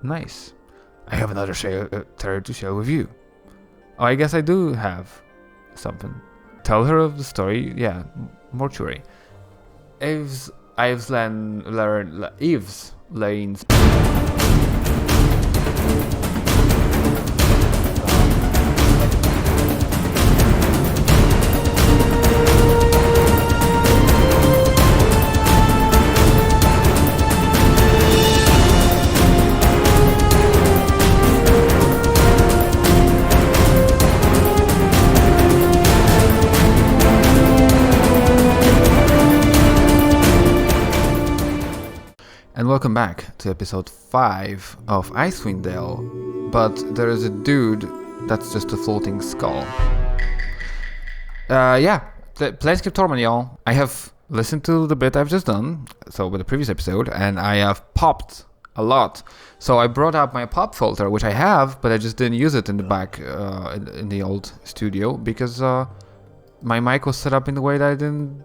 Nice. I have another tale to share with you. Oh, I guess I do have something. Tell her of the story. Yeah, mortuary. Eve's Lane's. And welcome back to episode 5 of Icewind Dale. But there is a dude that's just a floating skull. The Planescape Torment, y'all. I have listened to the bit I've just done, so with the previous episode, and I have popped a lot. So I brought up my pop filter, which I have, but I just didn't use it in the back, in the old studio, because my mic was set up in the way that I didn't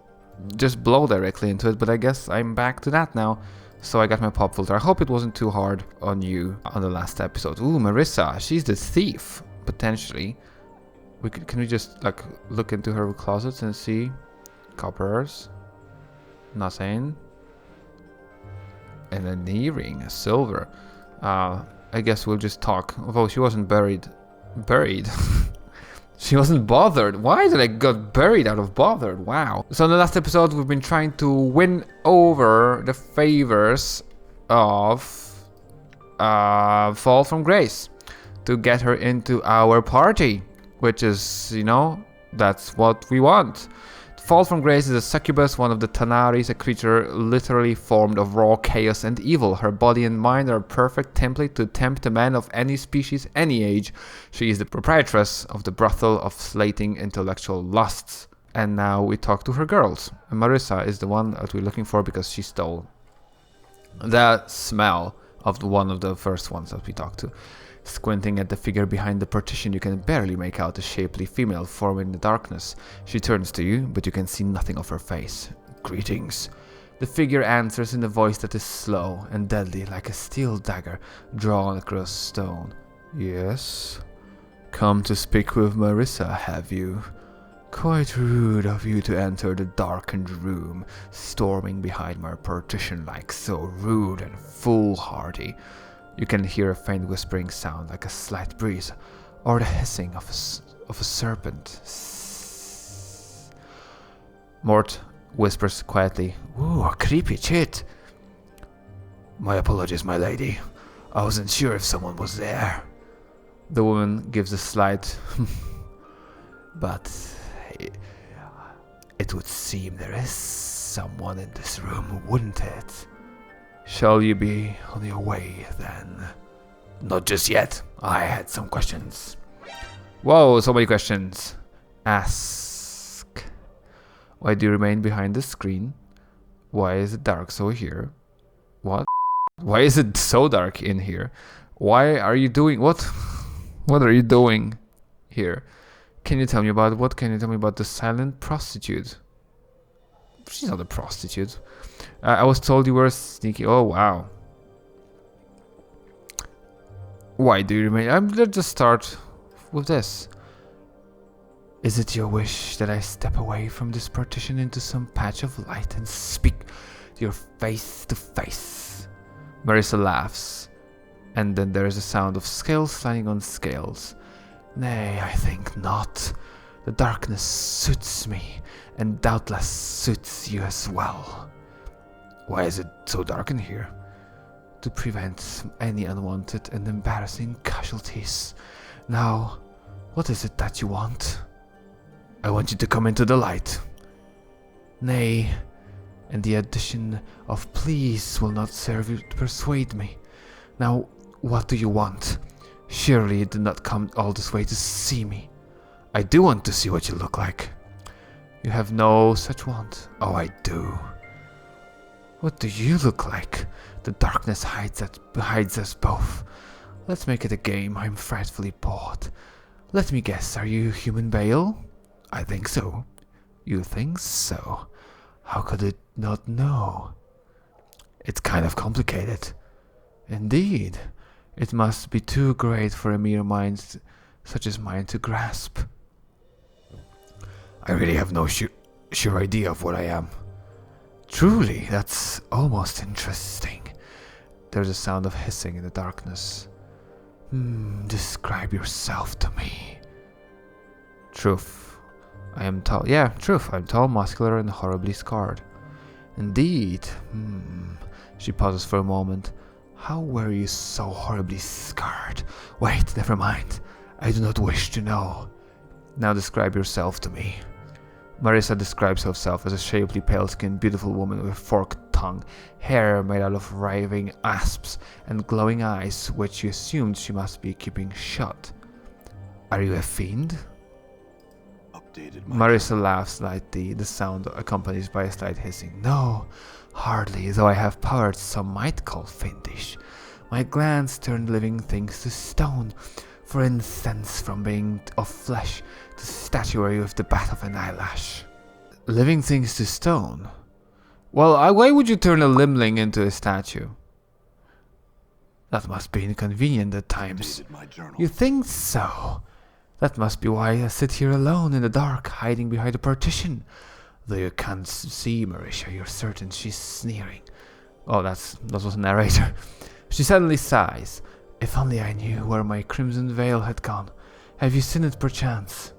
just blow directly into it, but I guess I'm back to that now. So I got my pop filter. I hope it wasn't too hard on you on the last episode. Ooh, Marissa, she's the thief, potentially. Can we just like look into her closets and see? Coppers. Nothing. And an earring, a silver. I guess we'll just talk. Although she wasn't buried. She wasn't bothered. Why did I get buried out of bothered? Wow. So in the last episode, we've been trying to win over the favors of Fall from Grace to get her into our party, which is, that's what we want. Fall from Grace is a succubus, one of the Tanaris, a creature literally formed of raw chaos and evil. Her body and mind are a perfect template to tempt a man of any species, any age. She is the proprietress of the brothel of slating intellectual lusts. And now we talk to her girls. And Marissa is the one that we're looking for because she stole the smell of one of the first ones that we talked to. Squinting at the figure behind the partition, you can barely make out a shapely female form in the darkness. She turns to you, but you can see nothing of her face. Greetings. The figure answers in a voice that is slow and deadly, like a steel dagger drawn across stone. Yes? Come to speak with Marissa, have you? Quite rude of you to enter the darkened room, storming behind my partition like so rude and foolhardy. You can hear a faint whispering sound like a slight breeze, or the hissing of a serpent. Mort whispers quietly, "Ooh, a creepy chit." My apologies, my lady. I wasn't sure if someone was there. The woman gives a slight but it would seem there is someone in this room, wouldn't it? Shall you be on your way, then? Not just yet. I had some questions. Whoa, so many questions. Ask. Why do you remain behind the screen? Why is it dark so here? What? Why is it so dark in here? Why are you doing... What? What are you doing here? Can you tell me about what? Can you tell me about the silent prostitute? She's not a prostitute. I was told you were sneaky. Oh, wow. Why do you remain? Let's just start with this. Is it your wish that I step away from this partition into some patch of light and speak to your face to face? Marissa laughs, and then there is a sound of scales sliding on scales. Nay, I think not. The darkness suits me, and doubtless suits you as well. Why is it so dark in here? To prevent any unwanted and embarrassing casualties. Now, what is it that you want? I want you to come into the light. Nay, and the addition of please will not serve you to persuade me. Now, what do you want? Surely you did not come all this way to see me. I do want to see what you look like. You have no such want. Oh, I do. What do you look like? The darkness hides us both. Let's make it a game. I'm frightfully bored. Let me guess, are you human Bale? I think so. You think so? How could it not know? It's kind of complicated. Indeed. It must be too great for a mere mind such as mine to grasp. I really have no sure idea of what I am. Truly, that's almost interesting. There's a sound of hissing in the darkness. Describe yourself to me. Truth. I am tall. Yeah, truth. I'm tall, muscular, and horribly scarred. Indeed. She pauses for a moment. How were you so horribly scarred? Wait, never mind. I do not wish to know. Now describe yourself to me. Marissa describes herself as a shapely, pale-skinned, beautiful woman with a forked tongue, hair made out of writhing asps, and glowing eyes, which she assumed she must be keeping shut. Are you a fiend? Marissa laughs lightly, the sound accompanied by a slight hissing. No, hardly, though I have powers some might call fiendish. My glands turn living things to stone, for instance, from being of flesh to statuary with the bat of an eyelash. Living things to stone? Well, why would you turn a limbling into a statue? That must be inconvenient at times. You think so? That must be why I sit here alone in the dark, hiding behind a partition. Though you can't see Marisha, you're certain she's sneering. Oh, that was a narrator. She suddenly sighs. If only I knew where my crimson veil had gone. Have you seen it perchance?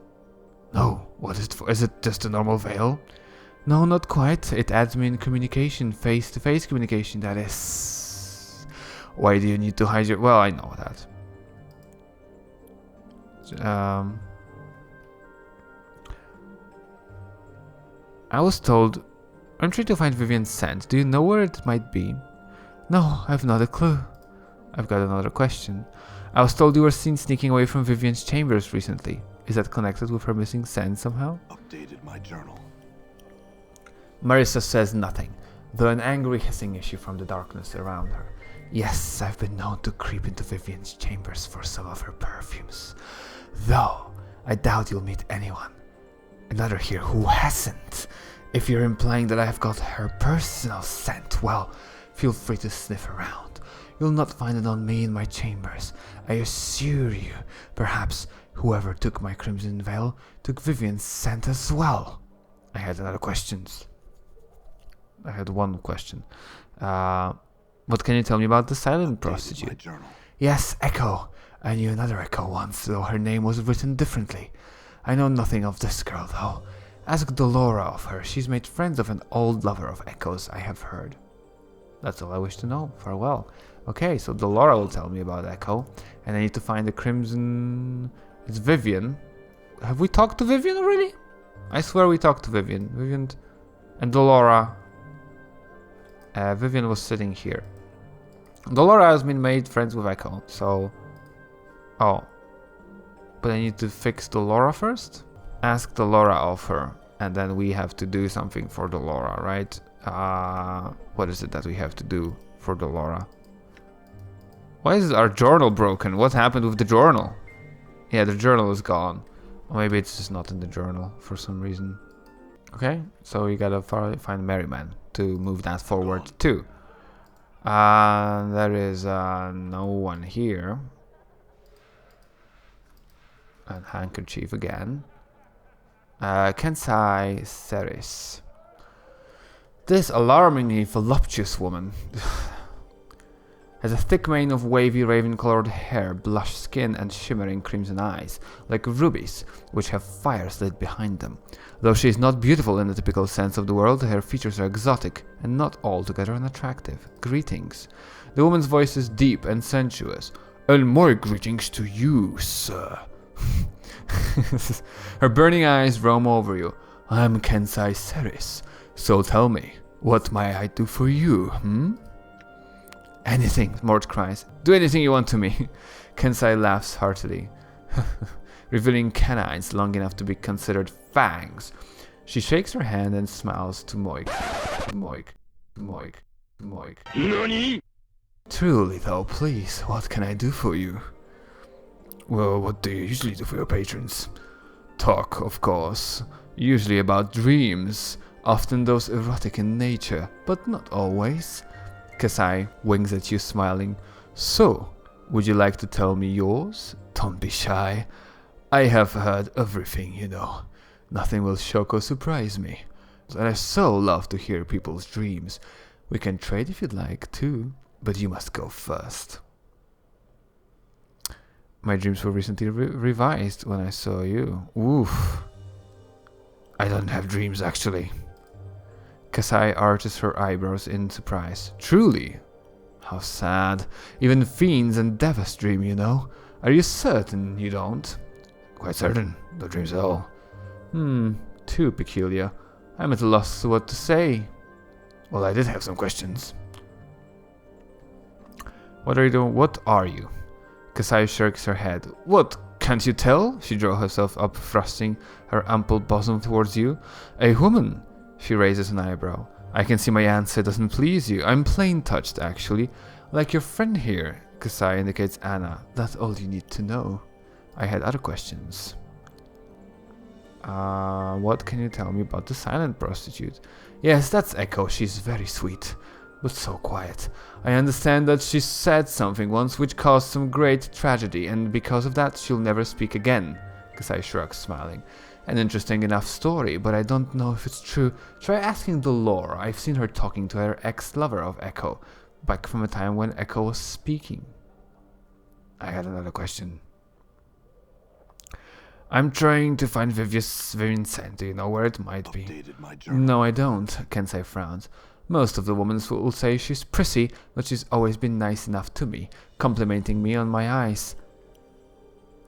No. What is it for? Is it just a normal veil? No, not quite. It adds me in communication, face-to-face communication, that is. Why do you need to hide your... Well, I know that. I was told... I'm trying to find Vivian's scent. Do you know where it might be? No, I've not a clue. I've got another question. I was told you were seen sneaking away from Vivian's chambers recently. Is that connected with her missing scent somehow? Updated my journal. Marissa says nothing, though an angry hissing issues from the darkness around her. Yes, I've been known to creep into Vivian's chambers for some of her perfumes. Though, I doubt you'll meet another here who hasn't. If you're implying that I've got her personal scent, well, feel free to sniff around. You'll not find it on me in my chambers. I assure you, perhaps whoever took my crimson veil took Vivian's scent as well. I had one question. What can you tell me about the silent prostitute? Yes, Echo. I knew another Echo once, though her name was written differently. I know nothing of this girl, though. Ask Delora of her. She's made friends of an old lover of Echo's, I have heard. That's all I wish to know. Farewell. Okay, so Delora will tell me about Echo, and I need to find the crimson... It's Vivian. Have we talked to Vivian already? I swear we talked to Vivian. Vivian and Delora. Vivian was sitting here. Delora has been made friends with Echo, so... Oh. But I need to fix Delora first? Ask Delora of her, and then we have to do something for Delora, right? What is it that we have to do for Delora? Why is our journal broken? What happened with the journal? Yeah, the journal is gone. Or maybe it's just not in the journal for some reason. Okay, so we gotta find Merryman to move that forward too. There is no one here. And handkerchief again. Kensai Ceres. This alarmingly voluptuous woman has a thick mane of wavy raven-colored hair, blush skin, and shimmering crimson eyes, like rubies, which have fires lit behind them. Though she is not beautiful in the typical sense of the word, her features are exotic and not altogether unattractive. Greetings. The woman's voice is deep and sensuous. And my greetings to you, sir. Her burning eyes roam over you. I'm Kensai Ceres, so tell me, what may I do for you, Anything, Mort cries. Do anything you want to me. Kensai laughs heartily, revealing canines long enough to be considered fangs. She shakes her hand and smiles to Moik. Moik. Moik. Moik. NANI? Truly though, please, what can I do for you? Well, what do you usually do for your patrons? Talk, of course. Usually about dreams, often those erotic in nature, but not always. Kasai winks at you, smiling. So, Would you like to tell me yours? Don't be shy. I have heard everything, you know. Nothing will shock or surprise me. And I so love to hear people's dreams. We can trade if you'd like, too. But you must go first. My dreams were recently revised when I saw you. Oof. I don't have dreams, actually. Kasai arches her eyebrows in surprise. Truly? How sad. Even fiends and devas dream, you know. Are you certain you don't? Quite certain. No dreams at all. Too peculiar. I'm at a loss what to say. Well, I did have some questions. What are you doing? What are you? Kasai shakes her head. What? Can't you tell? She draws herself up, thrusting her ample bosom towards you. A woman. She raises an eyebrow. I can see my answer doesn't please you. I'm plain touched, actually. Like your friend here. Kasai indicates Anna. That's all you need to know. I had other questions. What can you tell me about the silent prostitute? Yes, that's Echo. She's very sweet, but so quiet. I understand that she said something once which caused some great tragedy, and because of that she'll never speak again. Kasai shrugs, smiling. An interesting enough story, but I don't know if it's true. Try asking Dolores. I've seen her talking to her ex-lover of Echo, back from a time when Echo was speaking. I had another question. I'm trying to find Vincent. Do you know where it might be? No, I don't, Kensei frowns. Most of the women will say she's prissy, but she's always been nice enough to me, complimenting me on my eyes.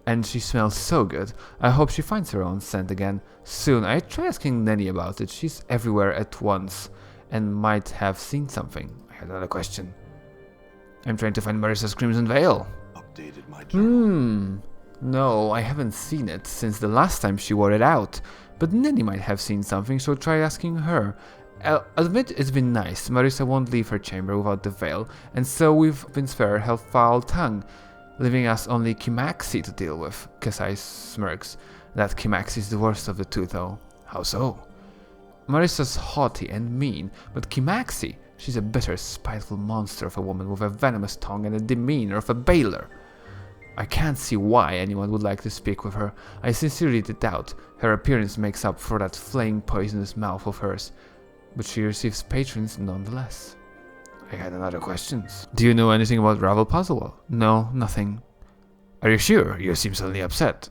And she smells so good. I hope she finds her own scent again soon. I try asking Nenny about it. She's everywhere at once and might have seen something. I had another question. I'm trying to find Marissa's Crimson Veil. Updated my journal. No, I haven't seen it since the last time she wore it out. But Nenny might have seen something, so try asking her. I'll admit it's been nice. Marissa won't leave her chamber without the veil, and so we've been spared her foul tongue, leaving us only Kimaxi to deal with. Kasai smirks. That Kimaxi is the worst of the two, though. How so? Marissa's haughty and mean, but Kimaxi, she's a bitter, spiteful monster of a woman with a venomous tongue and a demeanor of a bailer. I can't see why anyone would like to speak with her. I sincerely doubt her appearance makes up for that flaying poisonous mouth of hers, but she receives patrons nonetheless. I had another questions. Do you know anything about Ravel Puzzlewell? No, nothing. Are you sure? You seem suddenly upset.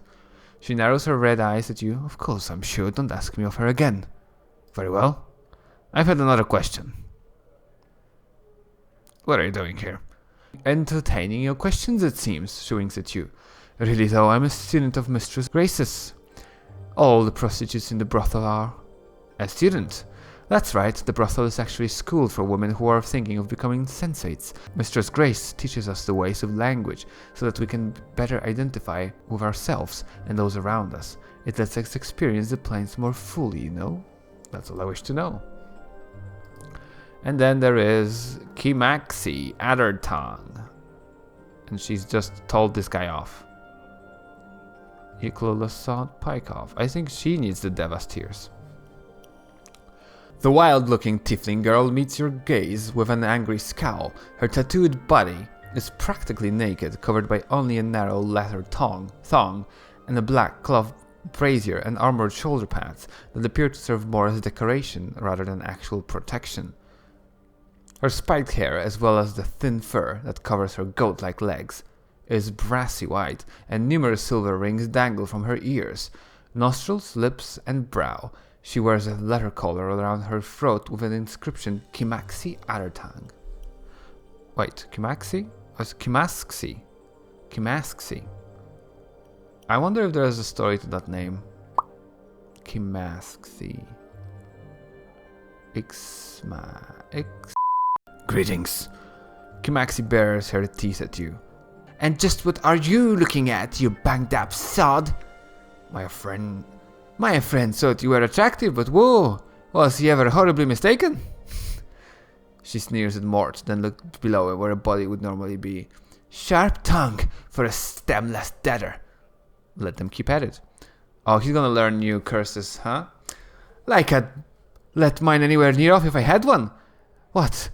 She narrows her red eyes at you. Of course I'm sure. Don't ask me of her again. Very well. I've had another question. What are you doing here? Entertaining your questions, it seems, she winks at you. Really though, I'm a student of Mistress Grace's. All the prostitutes in the brothel are. A student? That's right, the brothel is actually a school for women who are thinking of becoming sensates. Mistress Grace teaches us the ways of language, so that we can better identify with ourselves and those around us. It lets us experience the planes more fully, you know? That's all I wish to know. And then there is Kimaxi, Addertongue. And she's just told this guy off. Equalasant Pykov. I think she needs the Deva's tears. The wild-looking tiefling girl meets your gaze with an angry scowl. Her tattooed body is practically naked, covered by only a narrow leather thong and a black cloth brazier and armored shoulder pads that appear to serve more as decoration rather than actual protection. Her spiked hair, as well as the thin fur that covers her goat-like legs, is brassy white, and numerous silver rings dangle from her ears, nostrils, lips, and brow. She wears a leather collar around her throat with an inscription, Kimaxi Addertongue. Wait, Kimaxi? What's Kimaxi? Kimaxi. I wonder if there is a story to that name. Kimaxi. Greetings. Kimaxi bares her teeth at you. And just what are you looking at, you banged-up sod? My friend thought you were attractive, but whoa, was he ever horribly mistaken? She sneers at Mort, then looked below where a body would normally be. Sharp tongue for a stemless deader. Let them keep at it. Oh, he's gonna learn new curses, huh? Like I'd let mine anywhere near off if I had one. What?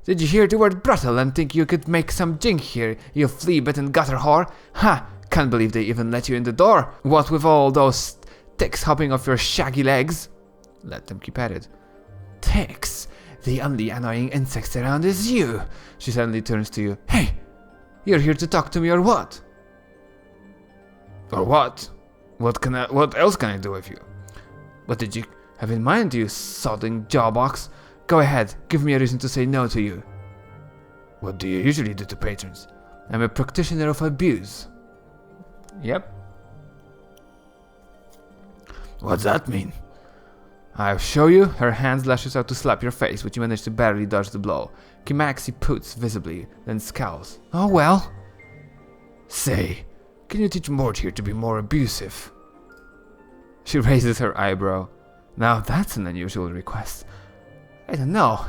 Did you hear the word brothel and think you could make some jink here, you flea-bitten gutter whore? Ha! Can't believe they even let you in the door. What with all those ticks hopping off your shaggy legs? Let them keep at it. Ticks? The only annoying insects around is you. She suddenly turns to you. Hey! You're here to talk to me or what? Or what? What else can I do with you? What did you have in mind, you sodding jawbox? Go ahead, give me a reason to say no to you. What do you usually do to patrons? I'm a practitioner of abuse. Yep. What's that mean? I'll show you. Her hand lashes out to slap your face, but you manage to barely dodge the blow. Kimaxi poots visibly, then scowls. Oh well. Say, can you teach Mort here to be more abusive? She raises her eyebrow. Now that's an unusual request. I don't know.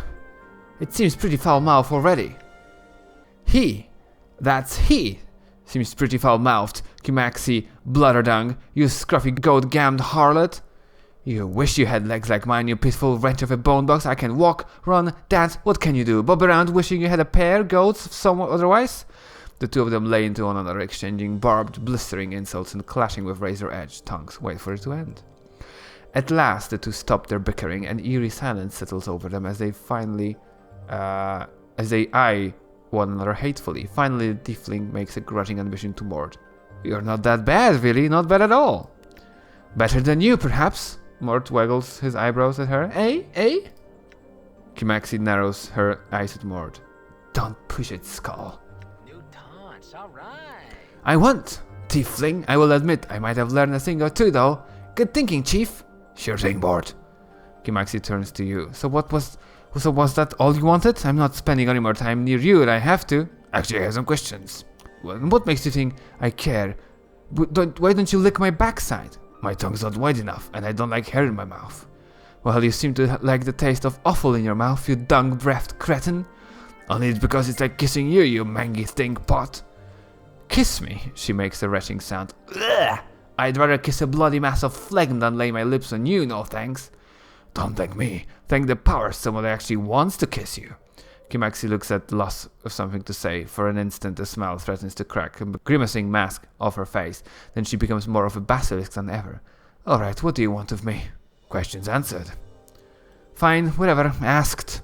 It seems pretty foul-mouthed already. That's he, seems pretty foul-mouthed, Kimaxi Blutterdung, you scruffy goat-gammed harlot. You wish you had legs like mine, you pitiful wretch of a bone box. I can walk, run, dance, what can you do? Bob around wishing you had a pair, goats, somewhat otherwise? The two of them lay into one another, exchanging barbed, blistering insults and clashing with razor-edged tongues. Wait for it to end. At last, the two stop their bickering, and eerie silence settles over them as they eye one another hatefully. Finally, the tiefling makes a grudging admission to Mort. You're not that bad, really, not bad at all. Better than you, perhaps? Mort waggles his eyebrows at her. Eh? Kimaxi narrows her eyes at Mort. Don't push it, Skull. New taunts, alright. I won't, tiefling. I will admit I might have learned a thing or two, though. Good thinking, Chief. Sure thing, Mort. Kimaxi turns to you. So was that all you wanted? I'm not spending any more time near you, and I have to. Actually, I have some questions. Well, what makes you think I care? Why don't you lick my backside? My tongue's not wide enough, and I don't like hair in my mouth. Well, you seem to like the taste of offal in your mouth, you dung-breathed cretin. Only it's because it's like kissing you, you mangy stink pot. Kiss me, she makes a retching sound. Ugh! I'd rather kiss a bloody mass of phlegm than lay my lips on you, no thanks. Don't thank me. Thank the powers someone actually wants to kiss you. Kimaxi looks at the loss of something to say. For an instant, a smile threatens to crack a grimacing mask off her face. Then she becomes more of a basilisk than ever. Alright, what do you want of me? Questions answered. Fine, whatever. Asked.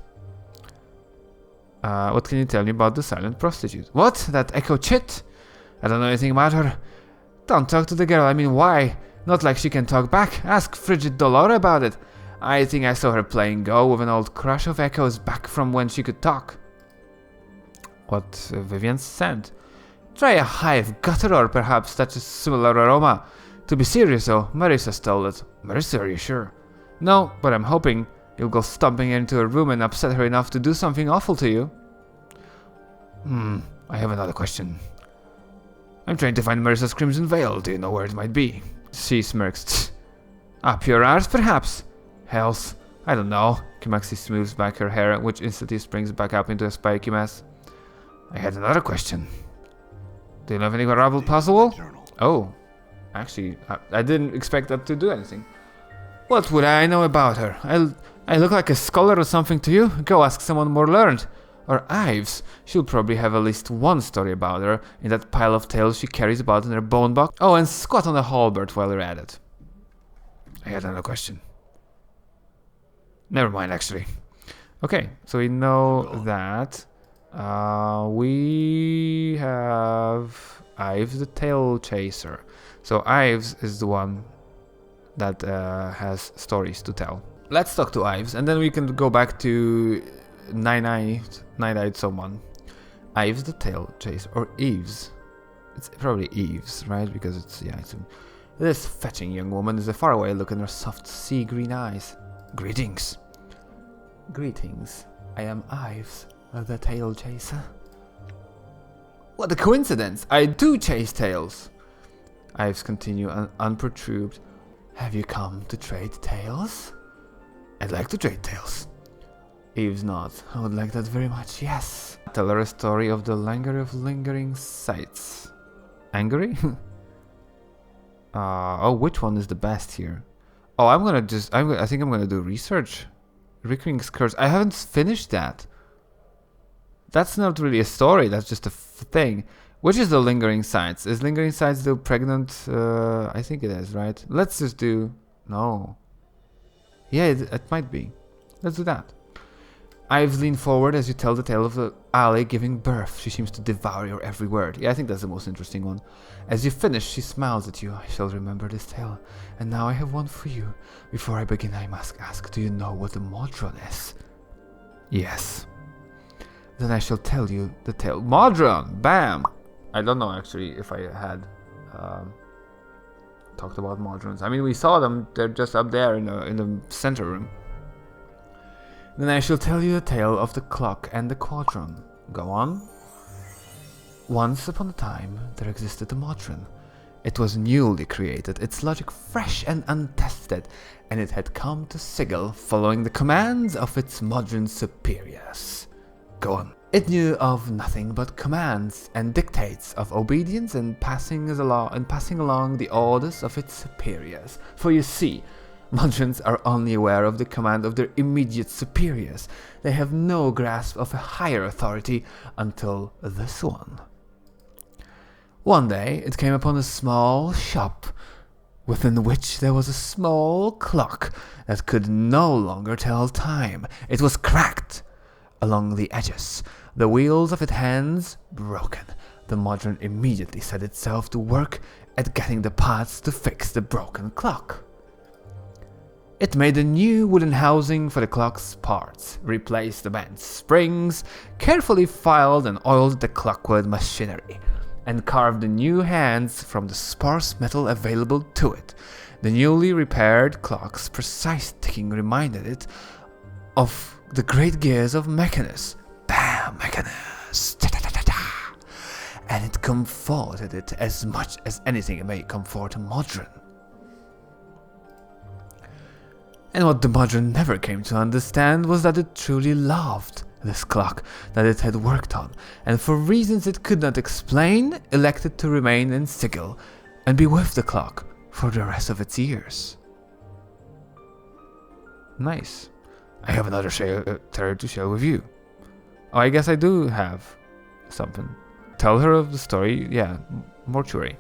What can you tell me about the silent prostitute? What? That Echo Chit? I don't know anything about her. Don't talk to the girl, I mean, why? Not like she can talk back. Ask Frigid Dolora about it. I think I saw her playing Go with an old crush of Echo's back from when she could talk. What Vivian said. Try a hive gutter or perhaps that's a similar aroma. To be serious though, Marissa stole it. Marissa, are you sure? No, but I'm hoping you'll go stomping into her room and upset her enough to do something awful to you. I have another question. I'm trying to find Marissa's Crimson Veil. Do you know where it might be? She smirks. Up your arse, perhaps? Hells, I don't know. Kimaxi smooths back her hair, which instantly springs back up into a spiky mess. I had another question. Do you know anything about Rabble Puzzle? Oh, actually, I didn't expect that to do anything. What would I know about her? I look like a scholar or something to you? Go ask someone more learned. Or Ives. She'll probably have at least one story about her in that pile of tales she carries about in her bone box. Oh, and squat on the halberd while you're at it. I had another question. Never mind, actually. Okay, so we know that. We have Ives the Tail Chaser. So Ives is the one that has stories to tell. Let's talk to Ives, and then we can go back to Nine-Eyed someone. Ives the Tail Chaser, or Eves. It's probably Eves, right? Because it's this fetching young woman is a faraway look in her soft sea green eyes. Greetings. Greetings. I am Ives, the Tail Chaser. What a coincidence! I do chase tails. Ives continue unperturbed. Have you come to trade tails? I'd like to trade tails. Eves nods. I would like that very much, yes. Tell her a story of the languor of lingering sights. Angry? Oh, which one is the best here? Oh, I think I'm gonna do research. Recurring Curse. I haven't finished that. That's not really a story, that's just a thing. Which is the Lingering Sights? Is Lingering Sights still pregnant? I think it is, right? Let's just do... No. Yeah, it might be. Let's do that. Ives lean forward as you tell the tale of the alley giving birth. She seems to devour your every word. Yeah, I think that's the most interesting one. As you finish, she smiles at you. I shall remember this tale. And now I have one for you. Before I begin, I must ask, do you know what the Modron is? Yes. Then I shall tell you the tale. Modron! Bam! I don't know actually if I had talked about Modrons. I mean, we saw them. They're just up there in the center room. Then I shall tell you the tale of the clock and the quadron. Go on. Once upon a time, there existed a Modron. It was newly created, its logic fresh and untested, and it had come to Sigil following the commands of its Modron superiors. Go on. It knew of nothing but commands and dictates of obedience and passing along the orders of its superiors. For you see, Modrons are only aware of the command of their immediate superiors. They have no grasp of a higher authority until this one. One day, it came upon a small shop, within which there was a small clock that could no longer tell time. It was cracked along the edges, the wheels of its hands broken. The Modron immediately set itself to work at getting the parts to fix the broken clock. It made a new wooden housing for the clock's parts, replaced the bent springs, carefully filed and oiled the clockwork machinery, and carved the new hands from the sparse metal available to it. The newly repaired clock's precise ticking reminded it of the great gears of Mechanus. Bam! Mechanus! Ta-ta-ta-ta-ta! And it comforted it as much as anything it may comfort a Modron. And what the Modron never came to understand was that it truly loved this clock that it had worked on, and for reasons it could not explain, elected to remain in Sigil and be with the clock for the rest of its years. Nice. I have another tale to share with you. Oh, I guess I do have something. Tell her of the story. Yeah, mortuary.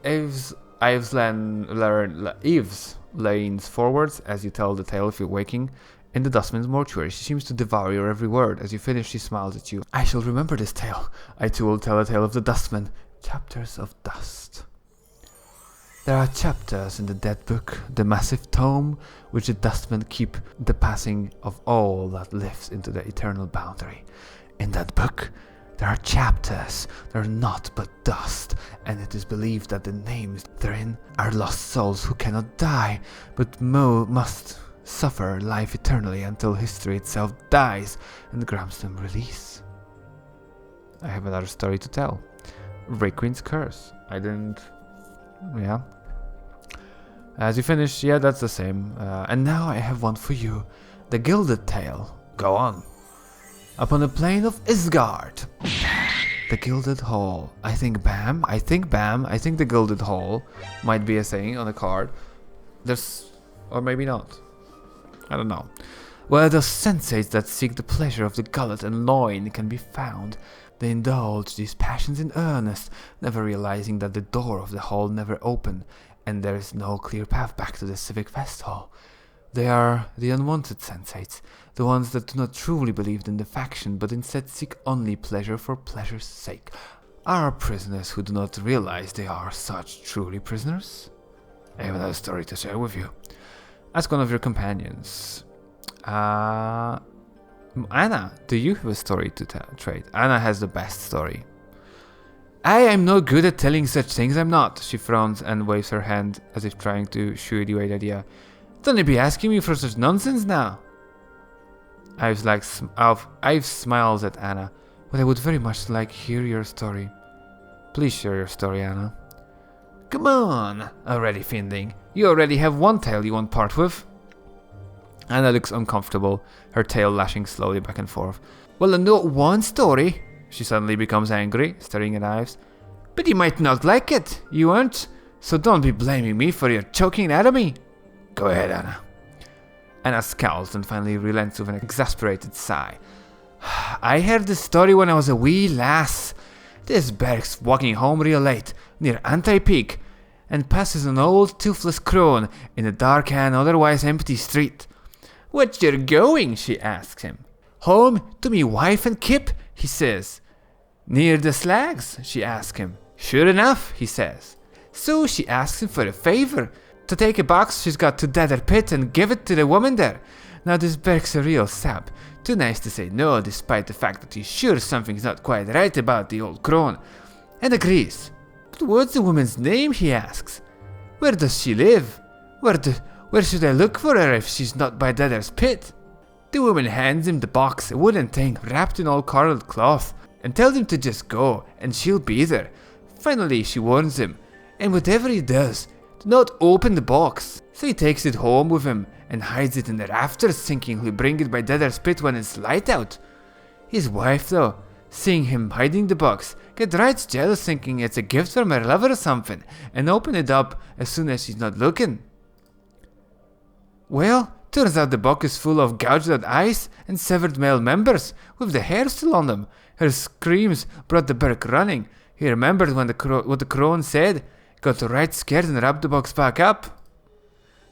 Eves leans forwards as you tell the tale of your waking in the dustman's mortuary. She seems to devour your every word. As you finish, she smiles at you. I shall remember this tale. I too will tell a tale of the dustman. Chapters of Dust. There are chapters in the Dead Book, the massive tome which the dustmen keep the passing of all that lives into the eternal boundary. In that book, there are chapters that are naught but dust, and it is believed that the names therein are lost souls who cannot die, but must suffer life eternally until history itself dies and grants them release. I have another story to tell. Rayqueen's Curse. Yeah. As you finish, yeah, that's the same. And now I have one for you. The Gilded Tale. Go on. Upon the plain of Isgard. The Gilded Hall. I think Bam. I think the Gilded Hall might be a saying on a card. Or maybe not. I don't know. Where the sensates that seek the pleasure of the gullet and loin can be found. They indulge these passions in earnest, never realizing that the door of the hall never opened, and there is no clear path back to the civic fest hall. They are the unwanted sensates, the ones that do not truly believe in the faction, but instead seek only pleasure for pleasure's sake. Are prisoners who do not realize they are such truly prisoners? I have another story to share with you. Ask one of your companions. Anna, do you have a story to trade? Anna has the best story. I am no good at telling such things, I'm not. She frowns and waves her hand as if trying to shoo away the idea. Don't you be asking me for such nonsense now? Ives smiles at Anna, but I would very much like to hear your story. Please share your story, Anna. Come on, already fiending. You already have one tale you won't part with. Anna looks uncomfortable, her tail lashing slowly back and forth. Well, not one story. She suddenly becomes angry, staring at Ives. But you might not like it, you won't. So don't be blaming me for your choking at me. Go ahead, Anna. Anna scowls and finally relents with an exasperated sigh. I heard the story when I was a wee lass. This Berg's walking home real late, near Anti-Peak, and passes an old toothless crone in a dark and otherwise empty street. Where you going? She asks him. Home to me wife and Kip, he says. Near the slags? She asks him. Sure enough, he says. So she asks him for a favour, to take a box she's got to Deader Pit and give it to the woman there. Now this Berg's a real sap, too nice to say no despite the fact that he's sure something's not quite right about the old crone, and agrees. But what's the woman's name, he asks. Where does she live? Where should I look for her if she's not by Deader's Pit? The woman hands him the box, a wooden thing wrapped in all coloured cloth, and tells him to just go, and she'll be there. Finally she warns him, and whatever he does, do not open the box. So he takes it home with him, and hides it in the rafters, thinking he'll bring it by Deader's Pit when it's light out. His wife, though, seeing him hiding the box, gets right jealous, thinking it's a gift from her lover or something, and open it up as soon as she's not looking. Well, turns out the box is full of gouged out eyes and severed male members, with the hair still on them. Her screams brought the Berg running. He remembered when what the crone said, got right scared and wrapped the box back up.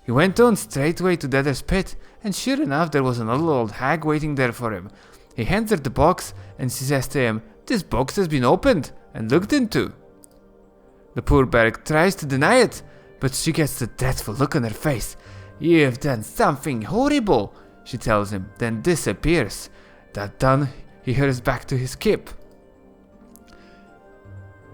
He went on straightway to Deader's Pit, and sure enough there was another old hag waiting there for him. He hands her the box, and she says to him, "This box has been opened and looked into." The poor Berg tries to deny it, but she gets the dreadful look on her face. "You've done something horrible," she tells him, then disappears. That done, he hurries back to his Kip.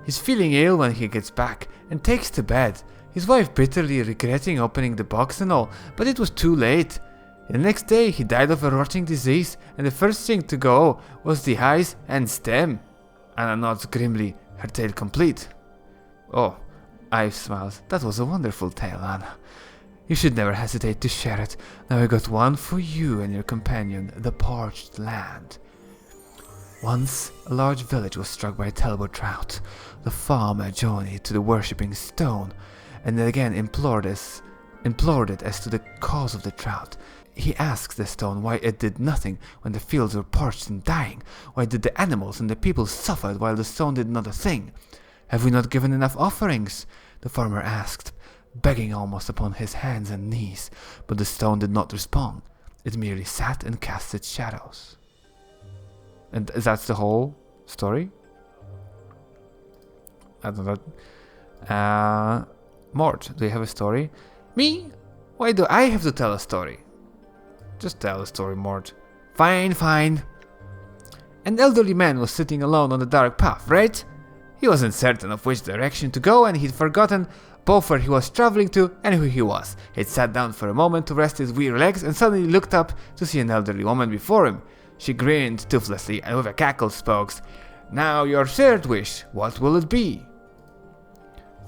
He's feeling ill when he gets back, and takes to bed, his wife bitterly regretting opening the box and all, but it was too late. The next day he died of a rotting disease, and the first thing to go was the eyes and stem. Anna nods grimly, her tale complete. Oh, Ive smiles. That was a wonderful tale, Anna. You should never hesitate to share it. Now I got one for you and your companion, the Parched Land. Once, a large village was struck by a terrible drought. The farmer journeyed to the worshipping stone, and then again implored it as to the cause of the drought. He asked the stone why it did nothing when the fields were parched and dying. Why did the animals and the people suffer while the stone did not a thing? Have we not given enough offerings? The farmer asked, begging almost upon his hands and knees, but the stone did not respond. It merely sat and cast its shadows. And that's the whole story? I don't know. Mort, do you have a story? Me? Why do I have to tell a story? Just tell a story, Mort. Fine, fine. An elderly man was sitting alone on the dark path, right? He wasn't certain of which direction to go, and he'd forgotten both where he was traveling to and who he was. He'd sat down for a moment to rest his weary legs and suddenly looked up to see an elderly woman before him. She grinned toothlessly and with a cackle spoke, "Now your third wish, what will it be?"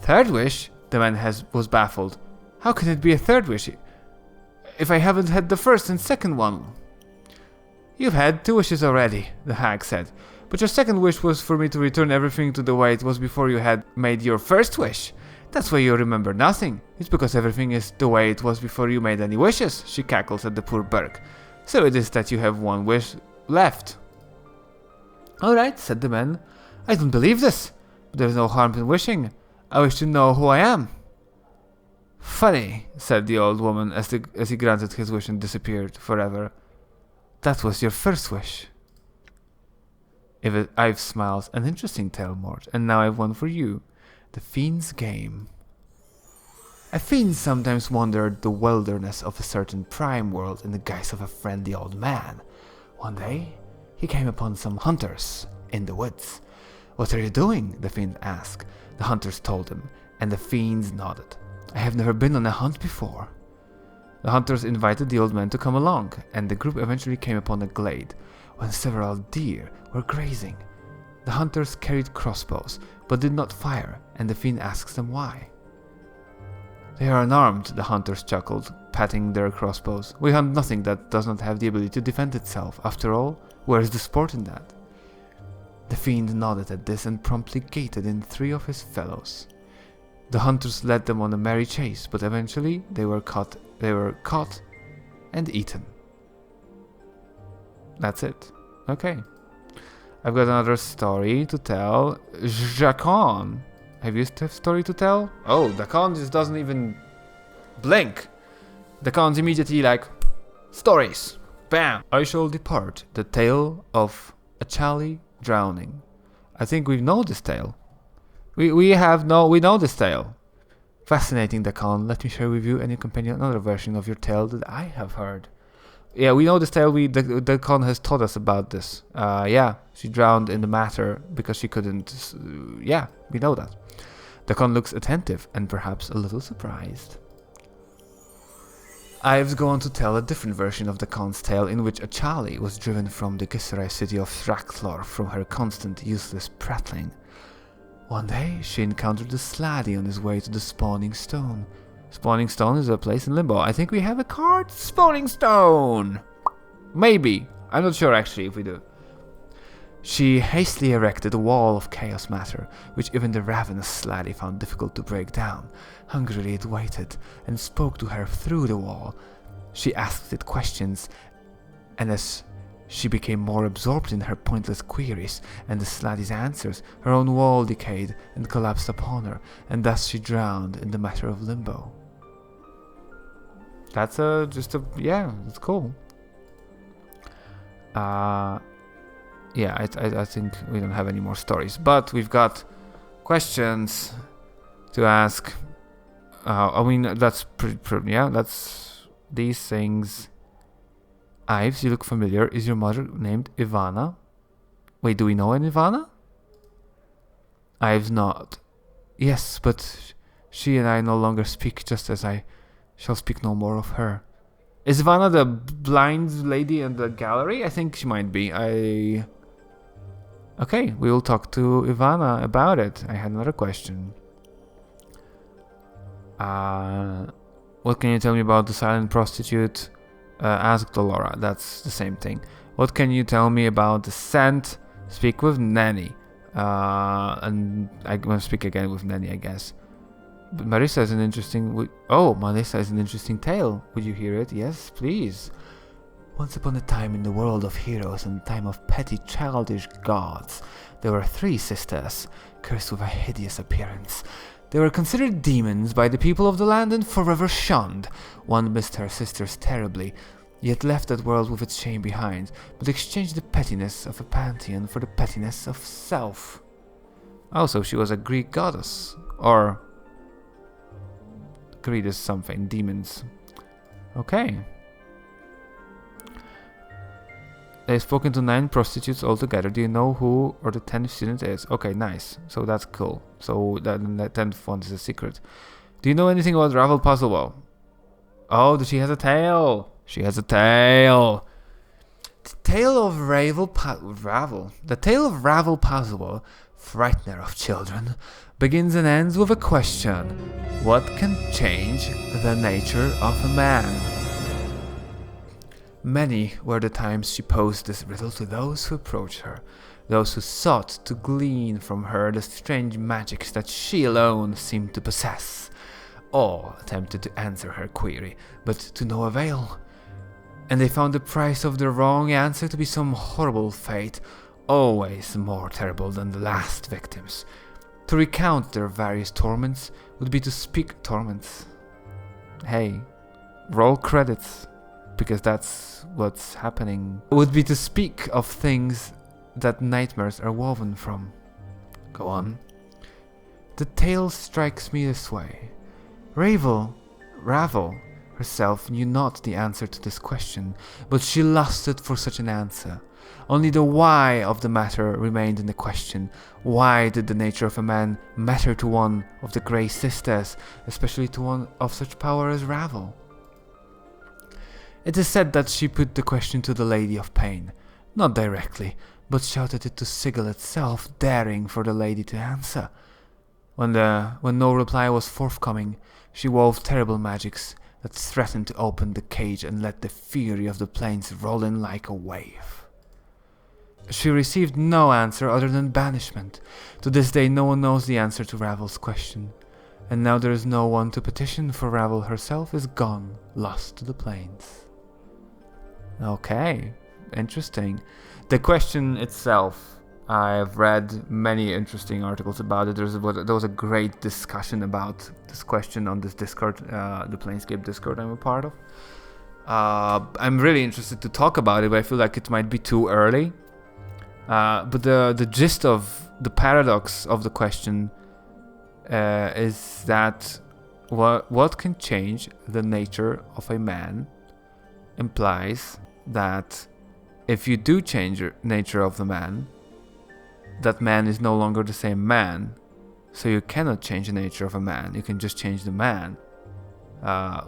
Third wish? The man was baffled. How can it be a third wish if I haven't had the first and second one? You've had 2 wishes already, the hag said, but your second wish was for me to return everything to the way it was before you had made your first wish. That's why you remember nothing. It's because everything is the way it was before you made any wishes, she cackles at the poor Berg. So it is that you have 1 wish left. Alright, said the man. I don't believe this, but there's no harm in wishing. I wish to know who I am. Funny, said the old woman as he granted his wish and disappeared forever. That was your first wish. Ive smiles. An interesting tale, Mort, and now I've one for you. The Fiend's Game. A fiend sometimes wandered the wilderness of a certain prime world in the guise of a friendly old man. One day, he came upon some hunters in the woods. What are you doing? The fiend asked. The hunters told him, and the fiends nodded. I have never been on a hunt before. The hunters invited the old man to come along, and the group eventually came upon a glade, when several deer were grazing. The hunters carried crossbows, but did not fire, and the fiend asked them why. They are unarmed, the hunters chuckled, patting their crossbows. We hunt nothing that does not have the ability to defend itself. After all, where is the sport in that? The fiend nodded at this and promptly gated in 3 of his fellows. The hunters led them on a merry chase, but eventually they were caught and eaten. That's it. Okay. I've got another story to tell. Jacon. Have you a story to tell? Oh, Jacon just doesn't even blink. Jacon's immediately like, stories. Bam. I shall depart. The tale of a Charlie drowning. I think we know this tale. We know this tale. Fascinating, Jacon. Let me share with you and your companion another version of your tale that I have heard. Yeah, we know this tale. Jacon has taught us about this. Yeah, she drowned in the matter because she couldn't. Yeah, we know that. Jacon looks attentive and perhaps a little surprised. Ives go on to tell a different version of Jacon's tale in which a Charlie was driven from the Gisserai city of Thraxlor from her constant, useless prattling. One day, she encountered a Sladdy on his way to the Spawning Stone. Spawning Stone is a place in Limbo. I think we have a card. Spawning Stone! Maybe. I'm not sure actually if we do. She hastily erected a wall of chaos matter, which even the ravenous Sladdy found difficult to break down. Hungrily it waited, and spoke to her through the wall. She asked it questions, and as she became more absorbed in her pointless queries and the Sladdy's answers, her own wall decayed and collapsed upon her, and thus she drowned in the matter of Limbo. That's yeah, it's cool. Yeah, I think we don't have any more stories, but we've got questions to ask. I mean, that's pretty, yeah, that's these things. Ives, you look familiar. Is your mother named Ivana? Wait, do we know an Ivana? Ives not. Yes, but she and I no longer speak, just as I shall speak no more of her. Is Ivana the blind lady in the gallery? I think she might be. Okay, we will talk to Ivana about it. I had another question. What can you tell me about the silent prostitute? Ask Dolora. That's the same thing. What can you tell me about the scent? Speak with Nanny. And I'm gonna speak again with Nanny, I guess. But Marissa is an interesting... Marissa is an interesting tale. Would you hear it? Yes, please. Once upon a time in the world of heroes and time of petty childish gods, there were 3 sisters, cursed with a hideous appearance. They were considered demons by the people of the land and forever shunned. One missed her sisters terribly, yet left that world with its shame behind, but exchanged the pettiness of a pantheon for the pettiness of self. Also, she was a Greek goddess, or Greed is something, demons. Okay. They've spoken to 9 prostitutes altogether. Do you know who or the 10th student is? Okay, nice. So that's cool. So that 10th one is a secret. Do you know anything about Ravel Puzzlewell? Oh, she has a tail. She has a tail. The tale of Ravel. The tale of Ravel Puzzlewell, frightener of children, begins and ends with a question. What can change the nature of a man? Many were the times she posed this riddle to those who approached her, those who sought to glean from her the strange magics that she alone seemed to possess. All attempted to answer her query, but to no avail. And they found the price of the wrong answer to be some horrible fate, always more terrible than the last victims. To recount their various torments would be to speak torments. Hey, roll credits. Because that's what's happening. Would be to speak of things that nightmares are woven from. Go on. The tale strikes me this way. Ravel herself knew not the answer to this question, but she lusted for such an answer. Only the why of the matter remained in the question. Why did the nature of a man matter to one of the Grey Sisters, especially to one of such power as Ravel? It is said that she put the question to the Lady of Pain, not directly, but shouted it to Sigil itself, daring for the lady to answer. When no reply was forthcoming, she wove terrible magics that threatened to open the cage and let the fury of the plains roll in like a wave. She received no answer other than banishment. To this day no one knows the answer to Ravel's question, and now there is no one to petition, for Ravel herself is gone, lost to the plains. Okay, interesting. The question itself, I've read many interesting articles about it. There was a great discussion about this question on this Discord, the Planescape Discord I'm a part of. I'm really interested to talk about it, but I feel like it might be too early. But the gist of the paradox of the question is that what can change the nature of a man implies that if you do change the nature of the man, that man is no longer the same man. So you cannot change the nature of a man. You can just change the man,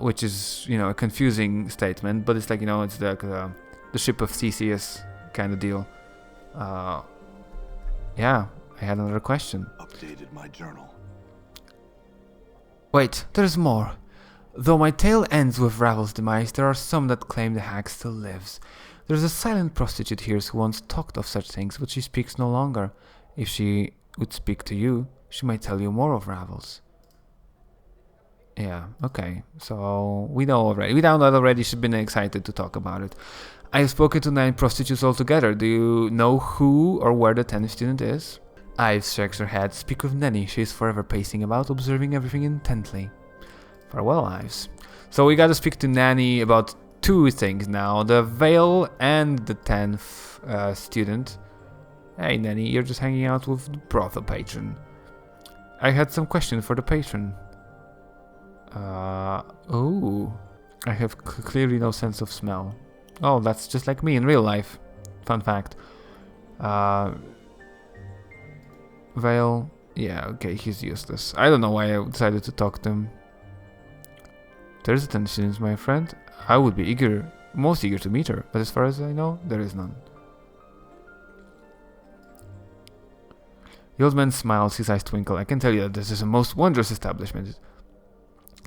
which is, a confusing statement. But it's like, it's like the ship of Theseus kind of deal. Yeah, I had another question. Updated my journal. Wait, there's more. Though my tale ends with Ravel's demise, there are some that claim the hag still lives. There's a silent prostitute here who once talked of such things, but she speaks no longer. If she would speak to you, she might tell you more of Ravel's. Yeah, okay. So we know that already. She's been excited to talk about it. I have spoken to 9 prostitutes altogether. Do you know who or where the 10th student is? Ives shakes her head. Speak with Nenny. She is forever pacing about, observing everything intently. Farewell, Ives. So we gotta speak to Nanny about 2 things now. The Veil and the 10th student. Hey, Nanny, you're just hanging out with the brothel patron. I had some questions for the patron. Oh. I have clearly no sense of smell. Oh, that's just like me in real life. Fun fact. Veil. Yeah, okay, he's useless. I don't know why I decided to talk to him. There's a 10th student, my friend. I would be most eager to meet her, but as far as I know, there is none. The old man smiles, his eyes twinkle. I can tell you that this is a most wondrous establishment.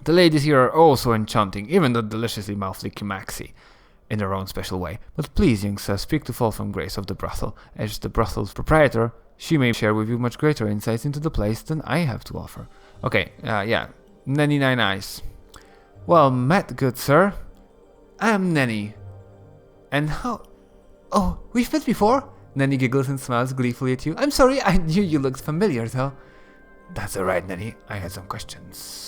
The ladies here are all so enchanting, even the deliciously mouthy Kimaxi, in their own special way. But please, young sir, speak to Fall from Grace of the brothel. As the brothel's proprietor, she may share with you much greater insights into the place than I have to offer. Okay, yeah. Nenny Nine Eyes. Well met, good sir. I am Nenny. And how... Oh, we've met before? Nenny giggles and smiles gleefully at you. I'm sorry, I knew you looked familiar, though. That's alright, Nenny. I had some questions.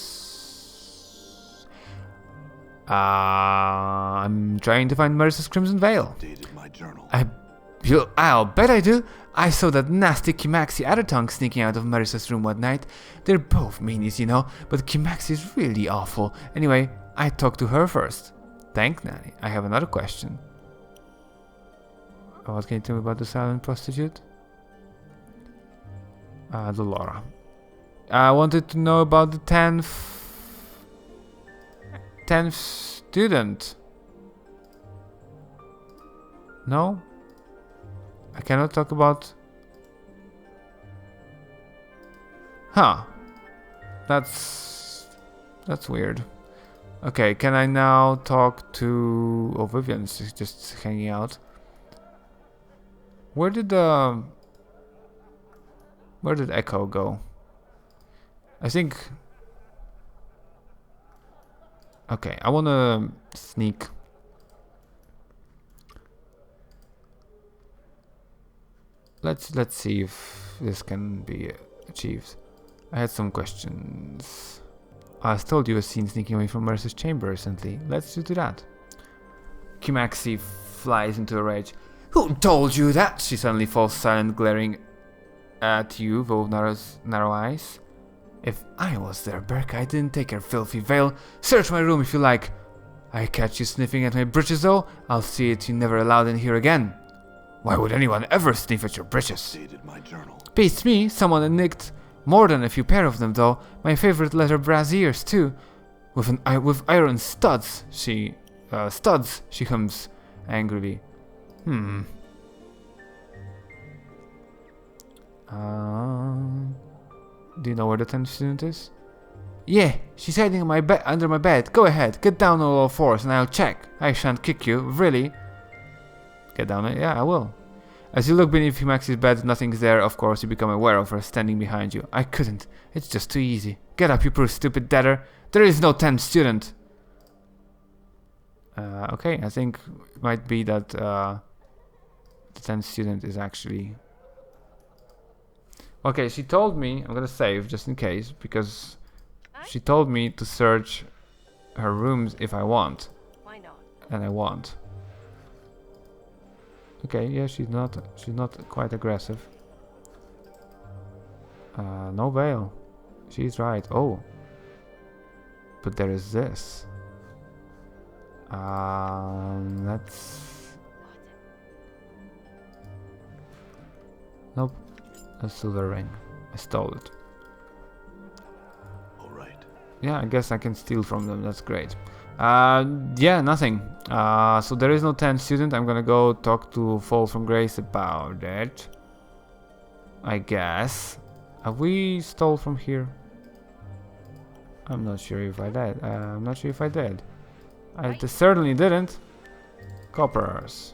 I'm trying to find Marissa's Crimson Veil. Updated my journal. I'll bet I do. I saw that nasty Kimaxi Addertongue sneaking out of Marissa's room one night. They're both meanies, but Kimaxi is really awful. Anyway, I talked to her first. Thanks, Nanny. I have another question. What can you tell me about the silent prostitute? Dolora. I wanted to know about the 10th student. No? I cannot talk about... Huh. That's weird. Okay, can I now talk to... Oh, Vivian's just hanging out. Where did Echo go? I think... Okay, I wanna sneak. Let's see if this can be achieved. I had some questions. I was told you were seen sneaking away from Marissa's chamber recently. Let's do that. Kimaxi flies into a rage. Who told you that? She suddenly falls silent, glaring at you with narrow eyes. If I was there, Berk, I didn't take her filthy veil. Search my room if you like. I catch you sniffing at my breeches, though. I'll see it you never allowed in here again. Why would anyone ever sniff at your breeches? Updated my journal. Beats me. Someone had nicked more than a few pair of them, though. My favorite leather brassiers, too. With iron studs. She hums angrily. Do you know where the 10th student is? Yeah, she's hiding in under my bed. Go ahead, get down on all fours and I'll check. I shan't kick you, really. Get down, yeah, I will. As you look beneath Kimaxi's bed, nothing's there. Of course, you become aware of her standing behind you. I couldn't. It's just too easy. Get up, you poor stupid debtor. There is no 10th student. Okay, I think it might be that the 10th student is actually... Okay, she told me, I'm gonna save just in case, because she told me to search her rooms if I want. Why not? And I want. Okay, yeah, she's not quite aggressive. No veil. She's right. Oh. But there is this. That's... Nope. A silver ring. I stole it. All right. Yeah, I guess I can steal from them. That's great. Yeah, nothing. So there is no 10th student. I'm gonna go talk to Fall from Grace about it. I guess. Have we stole from here? I'm not sure if I did. I'm not sure if I did. I certainly didn't. Coppers.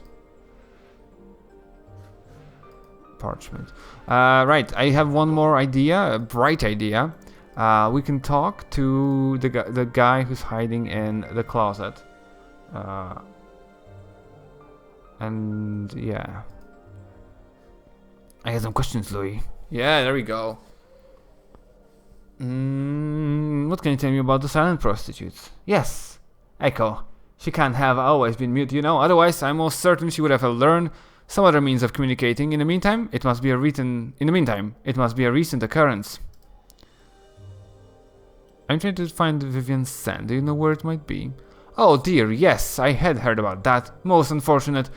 Parchment. Right, I have one more idea, a bright idea. We can talk to the guy who's hiding in the closet. And yeah. I have some questions, Louis. Yeah, there we go. What can you tell me about the silent prostitutes? Yes, Echo. She can't have always been mute, you know. Otherwise, I'm most certain she would have learned some other means of communicating. In the meantime, it must be a recent occurrence. I'm trying to find Vivian's scent. Do you know where it might be? Oh dear, yes, I had heard about that. Most unfortunate.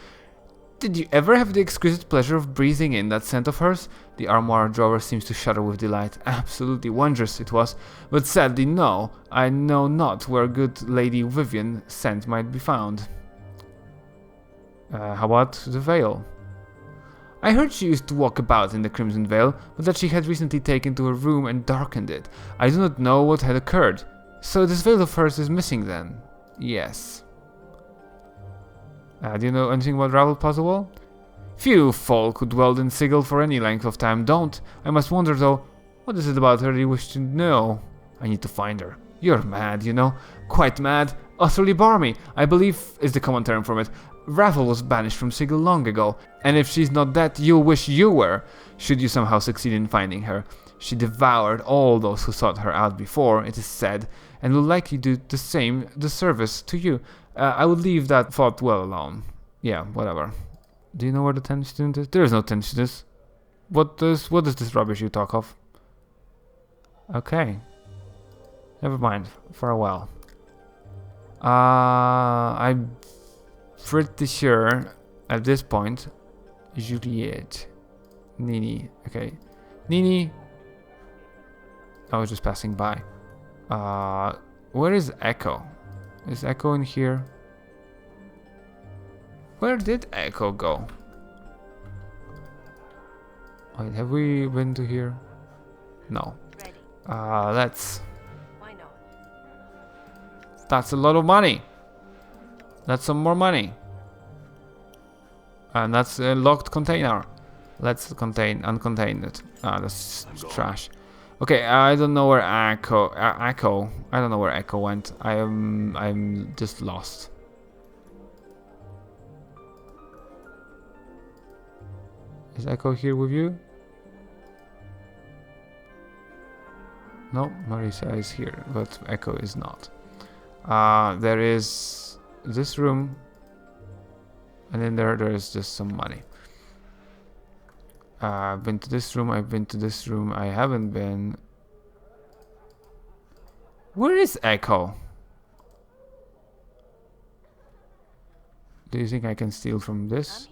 Did you ever have the exquisite pleasure of breathing in that scent of hers? The armoire drawer seems to shudder with delight. Absolutely wondrous it was. But sadly, no. I know not where good Lady Vivian's scent might be found. How about the veil? I heard she used to walk about in the Crimson Veil, but that she had recently taken to her room and darkened it. I do not know what had occurred. So this veil of hers is missing then? Yes. Do you know anything about Ravel Puzzlewall? Few folk who dwelled in Sigil for any length of time don't. I must wonder though, what is it about her you wish to know? I need to find her. You're mad, you know. Quite mad. Utterly barmy, I believe is the common term for it. Ravel was banished from Sigil long ago, and if she's not that, you'll wish you were, should you somehow succeed in finding her. She devoured all those who sought her out before, it is said, and will likely do the same disservice to you. I would leave that thought well alone. Yeah, whatever. Do you know where the 10th student is? There is no 10th student. What is this rubbish you talk of? Okay. Never mind. Farewell. I'm pretty sure at this point Juliet. Nini. Okay. Nini. I was just passing by. Where is Echo? Is Echo in here? Where did Echo go? Wait, have we been to here? No. Ready. Let's... Why not? That's a lot of money. That's some more money. And that's a locked container. Let's uncontain it. That's trash. Okay, I don't know where Echo. I don't know where Echo went. I'm just lost. Is Echo here with you? No, Marisa is here, but Echo is not. There is this room, and then there is just some money. I've been to this room, I've been to this room, I haven't been... Where is Echo? Do you think I can steal from this?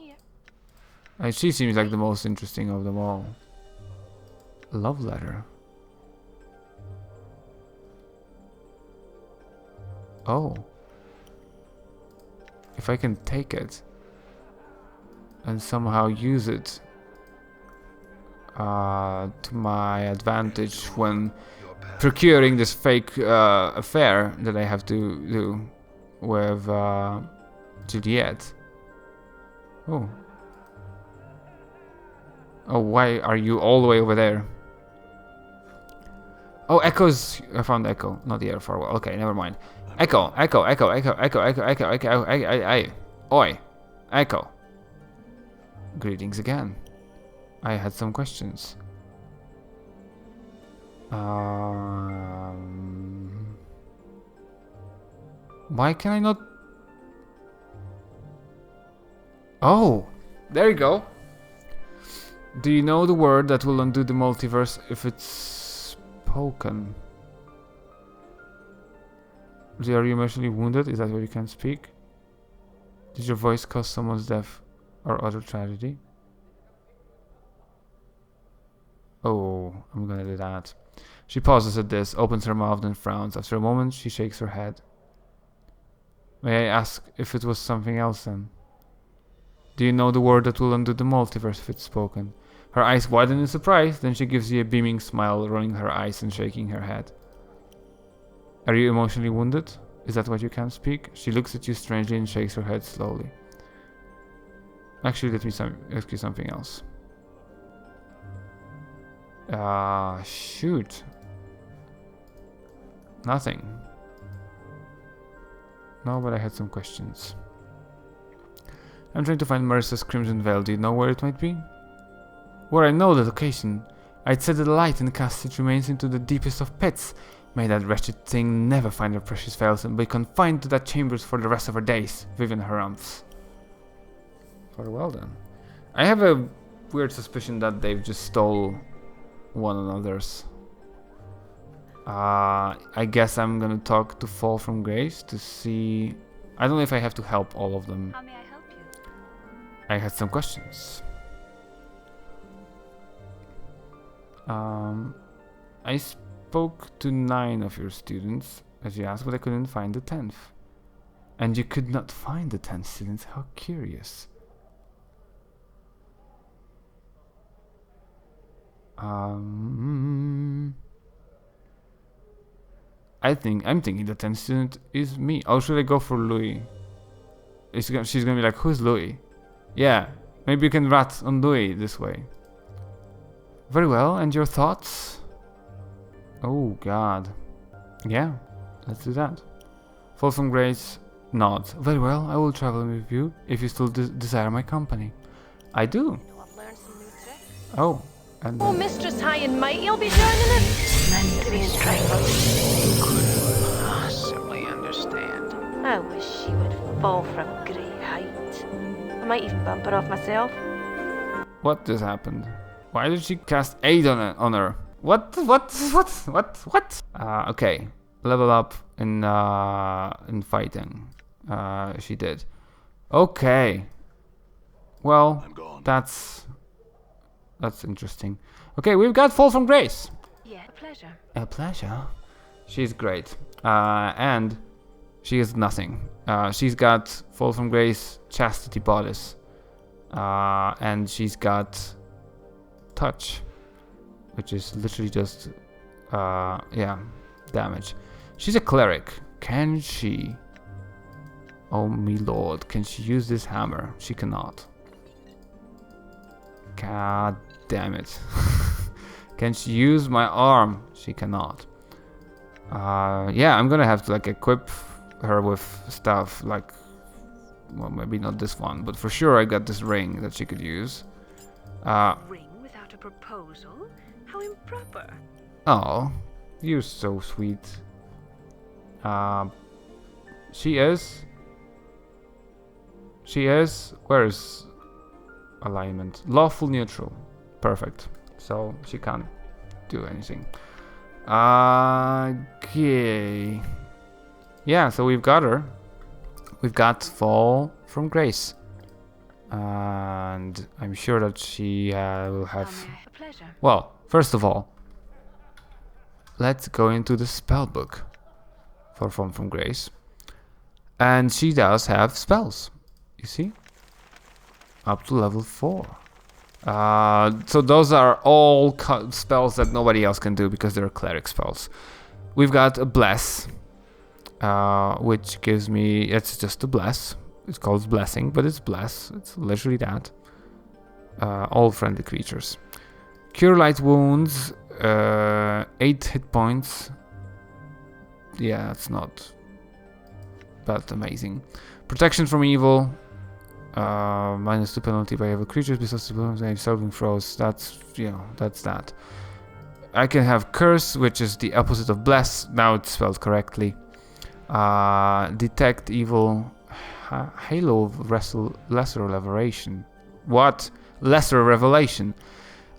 I'm here. She seems like the most interesting of them all. Love letter. Oh. If I can take it and somehow use it to my advantage when procuring this fake affair that I have to do with Juliet. Oh. Oh, why are you all the way over there? Oh, Echo's... I found Echo, not the air farewell. Okay, never mind. Echo. Oi. Echo. Greetings again. I had some questions. Why can I not... Oh! There you go! Do you know the word that will undo the multiverse if it's spoken? Are you emotionally wounded? Is that why you can't speak? Did your voice cause someone's death or other tragedy? Oh, I'm gonna do that. She pauses at this, opens her mouth and frowns. After a moment, she shakes her head. May I ask if it was something else then? Do you know the word that will undo the multiverse if it's spoken? Her eyes widen in surprise, then she gives you a beaming smile, rolling her eyes and shaking her head. Are you emotionally wounded? Is that what you can't speak? She looks at you strangely and shakes her head slowly. Actually, let me ask you something else. Shoot. Nothing. No, but I had some questions. I'm trying to find Marissa's Crimson Veil. Do you know where it might be? Where I know the location. I'd set a light and cast its remains into the deepest of pits. May that wretched thing never find her precious veils and be confined to that chambers for the rest of her days. Vivian Harumph. Farewell then. I have a weird suspicion that they've just stole one another's. I guess I'm gonna talk to Fall from Grace to see... I don't know if I have to help all of them. How may I help you? I had some questions. I spoke to 9 of your students, as you asked, but I couldn't find the 10th. And you could not find the 10th student? How curious. I'm thinking the 10th student is me. Oh, should I go for Louis? She's gonna be like, who's Louis? Yeah, maybe you can rat on Louis this way. Very well, and your thoughts? Oh god. Yeah, let's do that. Fall from Grace nods. Very well, I will travel with you if you still desire my company. I do. I've learned some new tricks. Oh, and Oh, Mistress High and Mighty will be joining us. Meant to be strangled. Couldn't possibly understand. I wish she would fall from a great height. I might even bump her off myself. what just happened? Why did she cast 8 on her? What? Okay. Level up in fighting. She did. Okay. Well, I'm gone. that's interesting. Okay, we've got Fall from Grace. Yeah, a pleasure. A pleasure. She's great. And she is nothing. She's got Fall from Grace, Chastity Bodice. And she's got Touch, which is literally just damage. She's a cleric. Can she? Oh me lord, can she use this hammer? She cannot. God damn it. Can she use my arm? She cannot. Yeah, I'm gonna have to like equip her with stuff like, well, maybe not this one, but for sure I got this ring that she could use. Ring without a proposal? How improper. Oh, you're so sweet. She is. Where's alignment? Lawful neutral. Perfect. So she can't do anything. Okay. Yeah, so we've got her. We've got Fall from Grace. And I'm sure that she will have... A pleasure. Well, first of all, let's go into the spell book for Fall from Grace. And she does have spells, you see? Up to level 4. So those are all spells that nobody else can do because they're cleric spells. We've got a Bless, which gives me... It's just a Bless. It's called Blessing, but it's Bless. It's literally that. All friendly creatures. Cure Light Wounds, 8 hit points. Yeah, that's not that amazing. Protection from Evil, -2 penalty by evil creatures besides saving throws. That's, you know, that's that. I can have curse, which is the opposite of bless. Now it's spelled correctly. Detect evil. Halo of lesser revelation. What? Lesser revelation.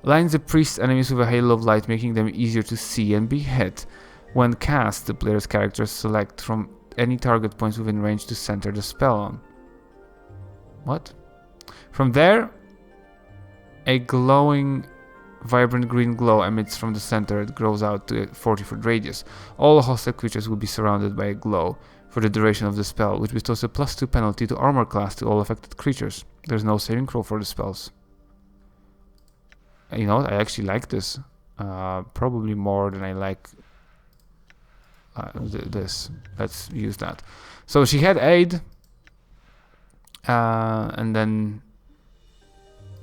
Lines the priest's enemies with a halo of light, making them easier to see and be hit. When cast, the player's characters select from any target points within range to center the spell on. What? From there, a glowing, vibrant green glow emits from the center. It grows out to a 40-foot radius. All hostile creatures will be surrounded by a glow for the duration of the spell, which bestows a +2 penalty to armor class to all affected creatures. There's no saving throw for the spells. You know, I actually like this. Probably more than I like this. Let's use that. So she had aid. And then...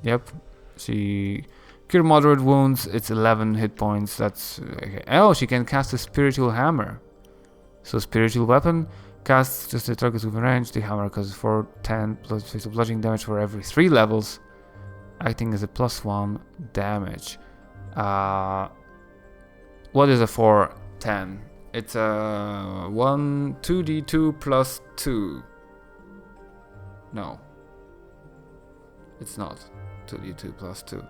Yep. She... Cure moderate wounds. It's 11 hit points. That's... Okay. Oh, she can cast a spiritual hammer. So spiritual weapon. Casts just the targets within range. The hammer causes 4/10 plus face of bludgeoning damage for every 3 levels. Acting as a +1 damage. What is a 4/10? It's a 2d2 plus 2. No. It's not 2d2 plus 2.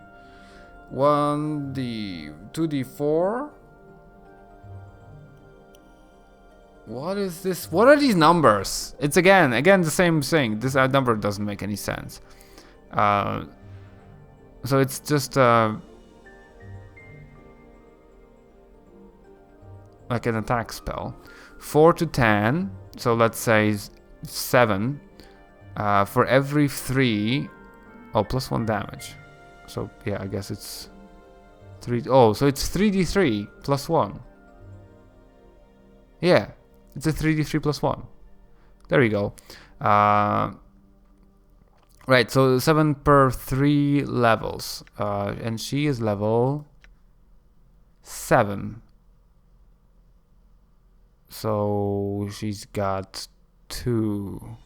2d4. What is this? What are these numbers? It's again the same thing. This number doesn't make any sense. So it's just like an attack spell. 4 to 10. So let's say 7. For every 3. Oh, +1 damage. So yeah, I guess it's 3. Oh, so it's 3d3 plus 1. Yeah, it's a 3d3 plus 1. There you go. Right, so 7 per 3 levels. And she is level 7. So she's got 2.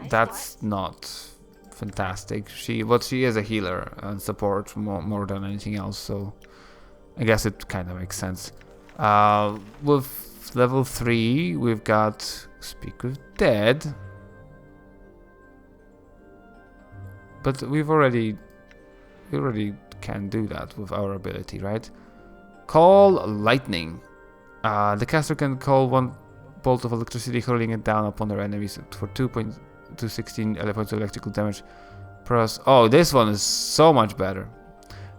That's not fantastic. She is a healer and support more than anything else, so I guess it kind of makes sense. With level 3, we've got Speak with Dead. But we already can do that with our ability, right? Call Lightning. The caster can call 1 bolt of electricity, hurling it down upon their enemies for 2.216 points of electrical damage. Plus, oh, this one is so much better.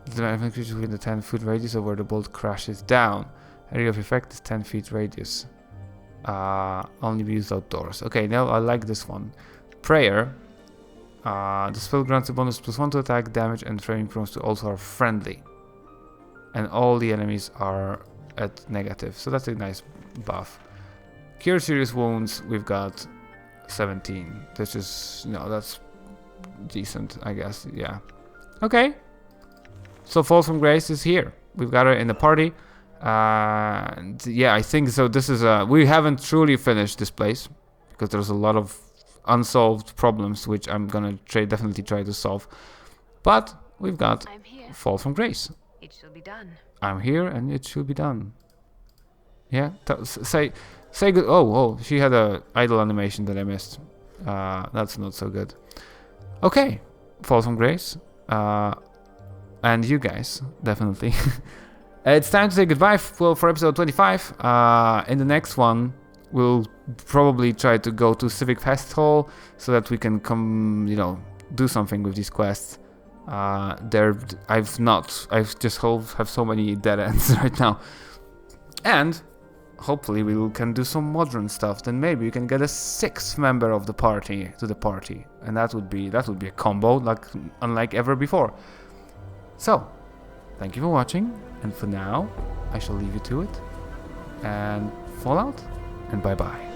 The creature within the 10-foot radius of where the bolt crashes down. Area of effect is 10 feet radius. Only be used outdoors. Okay, now I like this one. Prayer. The spell grants a bonus +1 to attack, damage, and framing prompts to also are friendly. And all the enemies are at negative, so that's a nice buff. Cure serious wounds, we've got 17. This is, that's decent, I guess, yeah. Okay. So Fall from Grace is here. We've got her in the party. And yeah, I think so. This is we haven't truly finished this place because there's a lot of unsolved problems which I'm gonna definitely try to solve. But we've got Fall from Grace. It shall be done. I'm here and it should be done. Yeah, say good. Oh, she had a idle animation that I missed. That's not so good. Okay, Fall from Grace. And you guys, definitely. It's time to say goodbye for episode 25. In the next one, we'll probably try to go to Civic Fest Hall so that we can do something with these quests. I've just have so many dead ends right now. And hopefully we can do some modern stuff. Then maybe we can get a 6th member of the party to the party. And that would be a combo unlike ever before. So, thank you for watching, and for now, I shall leave you to it, and Fallout, and bye-bye.